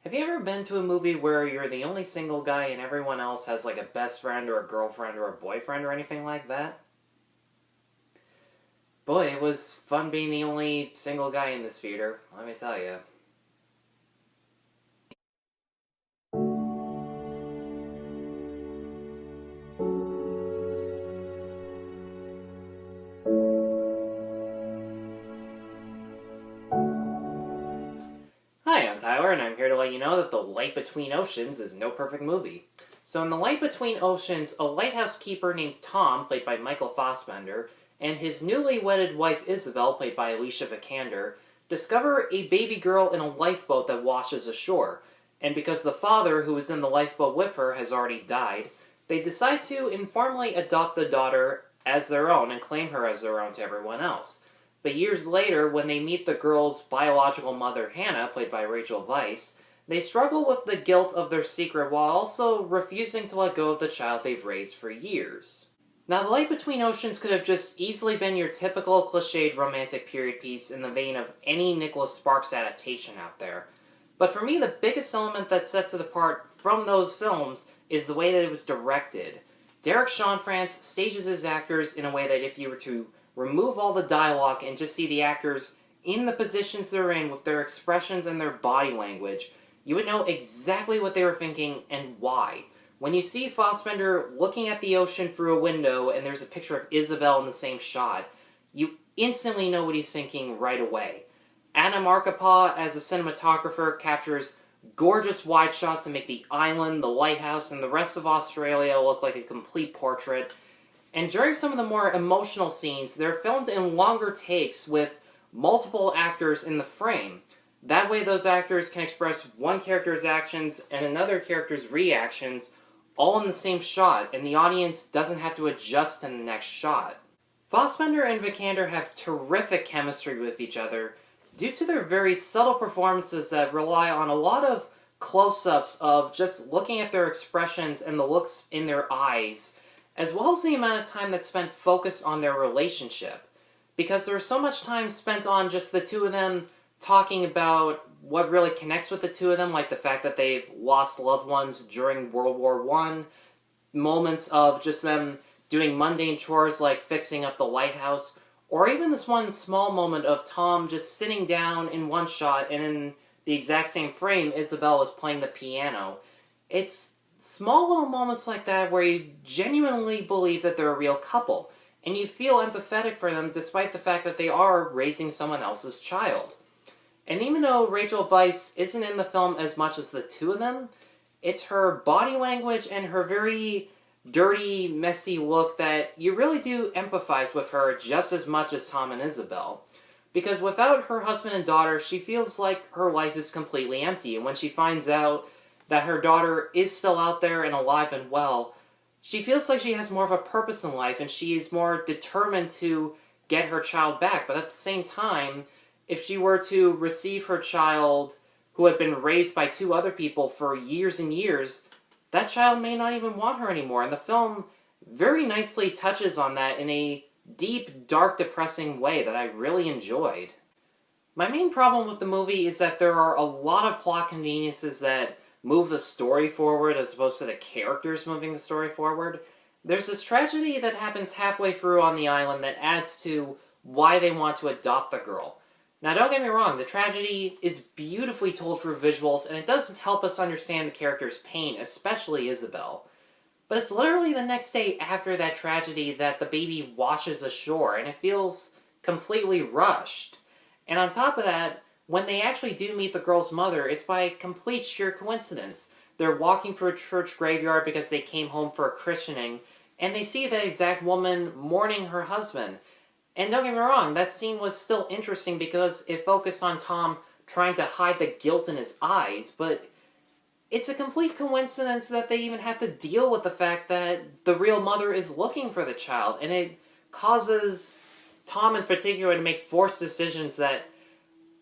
Have you ever been to a movie where you're the only single guy and everyone else has like a best friend or a girlfriend or a boyfriend or anything like that? Boy, it was fun being the only single guy in this theater, let me tell you. Hi, I'm Tyler, and I'm here to let you know that The Light Between Oceans is no perfect movie. So in The Light Between Oceans, a lighthouse keeper named Tom, played by Michael Fassbender, and his newly wedded wife Isabel, played by Alicia Vikander, discover a baby girl in a lifeboat that washes ashore. And because the father, who was in the lifeboat with her, has already died, they decide to informally adopt the daughter as their own and claim her as their own to everyone else. But years later, when they meet the girl's biological mother, Hannah, played by Rachel Weisz, they struggle with the guilt of their secret while also refusing to let go of the child they've raised for years. Now, The Light Between Oceans could have just easily been your typical cliched romantic period piece in the vein of any Nicholas Sparks adaptation out there. But for me, the biggest element that sets it apart from those films is the way that it was directed. Derek Cianfrance stages his actors in a way that if you were to remove all the dialogue and just see the actors in the positions they're in with their expressions and their body language, you would know exactly what they were thinking and why. When you see Fassbender looking at the ocean through a window and there's a picture of Isabel in the same shot, you instantly know what he's thinking right away. Adam Arkapaw, as a cinematographer, captures gorgeous wide shots that make the island, the lighthouse, and the rest of Australia look like a complete portrait. And during some of the more emotional scenes, they're filmed in longer takes with multiple actors in the frame. That way those actors can express one character's actions and another character's reactions all in the same shot, and the audience doesn't have to adjust to the next shot. Fassbender and Vikander have terrific chemistry with each other due to their very subtle performances that rely on a lot of close-ups of just looking at their expressions and the looks in their eyes, as well as the amount of time that's spent focused on their relationship. Because there's so much time spent on just the two of them talking about what really connects with the two of them, like the fact that they've lost loved ones during World War I, moments of just them doing mundane chores like fixing up the lighthouse, or even this one small moment of Tom just sitting down in one shot and in the exact same frame Isabel is playing the piano. It's small little moments like that where you genuinely believe that they're a real couple, and you feel empathetic for them despite the fact that they are raising someone else's child. And even though Rachel Weisz isn't in the film as much as the two of them, it's her body language and her very dirty, messy look that you really do empathize with her just as much as Tom and Isabel. Because without her husband and daughter, she feels like her life is completely empty, and when she finds out that her daughter is still out there and alive and well, she feels like she has more of a purpose in life and she is more determined to get her child back. But at the same time, if she were to receive her child who had been raised by two other people for years and years, that child may not even want her anymore. And the film very nicely touches on that in a deep, dark, depressing way that I really enjoyed. My main problem with the movie is that there are a lot of plot conveniences that move the story forward as opposed to the characters moving the story forward. There's this tragedy that happens halfway through on the island that adds to why they want to adopt the girl. Now, don't get me wrong, the tragedy is beautifully told through visuals, and it does help us understand the character's pain, especially Isabel. But it's literally the next day after that tragedy that the baby washes ashore, and it feels completely rushed. And on top of that, when they actually do meet the girl's mother, it's by complete sheer coincidence. They're walking through a church graveyard because they came home for a christening, and they see that exact woman mourning her husband. And don't get me wrong, that scene was still interesting because it focused on Tom trying to hide the guilt in his eyes, but it's a complete coincidence that they even have to deal with the fact that the real mother is looking for the child, and it causes Tom in particular to make forced decisions that,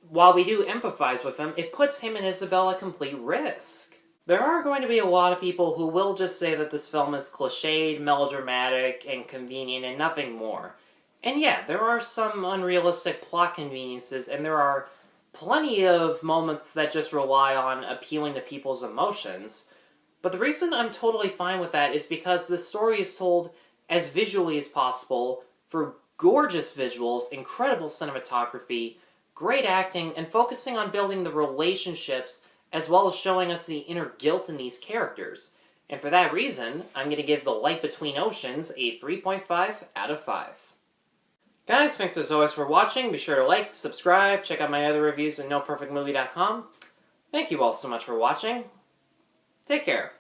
while we do empathize with him, it puts him and Isabel at complete risk. There are going to be a lot of people who will just say that this film is cliched, melodramatic, and convenient, and nothing more. And yeah, there are some unrealistic plot conveniences, and there are plenty of moments that just rely on appealing to people's emotions. But the reason I'm totally fine with that is because the story is told as visually as possible, for gorgeous visuals, incredible cinematography, great acting, and focusing on building the relationships as well as showing us the inner guilt in these characters. And for that reason, I'm going to give The Light Between Oceans a 3.5 out of 5. Guys, thanks as always for watching. Be sure to like, subscribe, check out my other reviews at NoPerfectMovie.com. Thank you all so much for watching. Take care.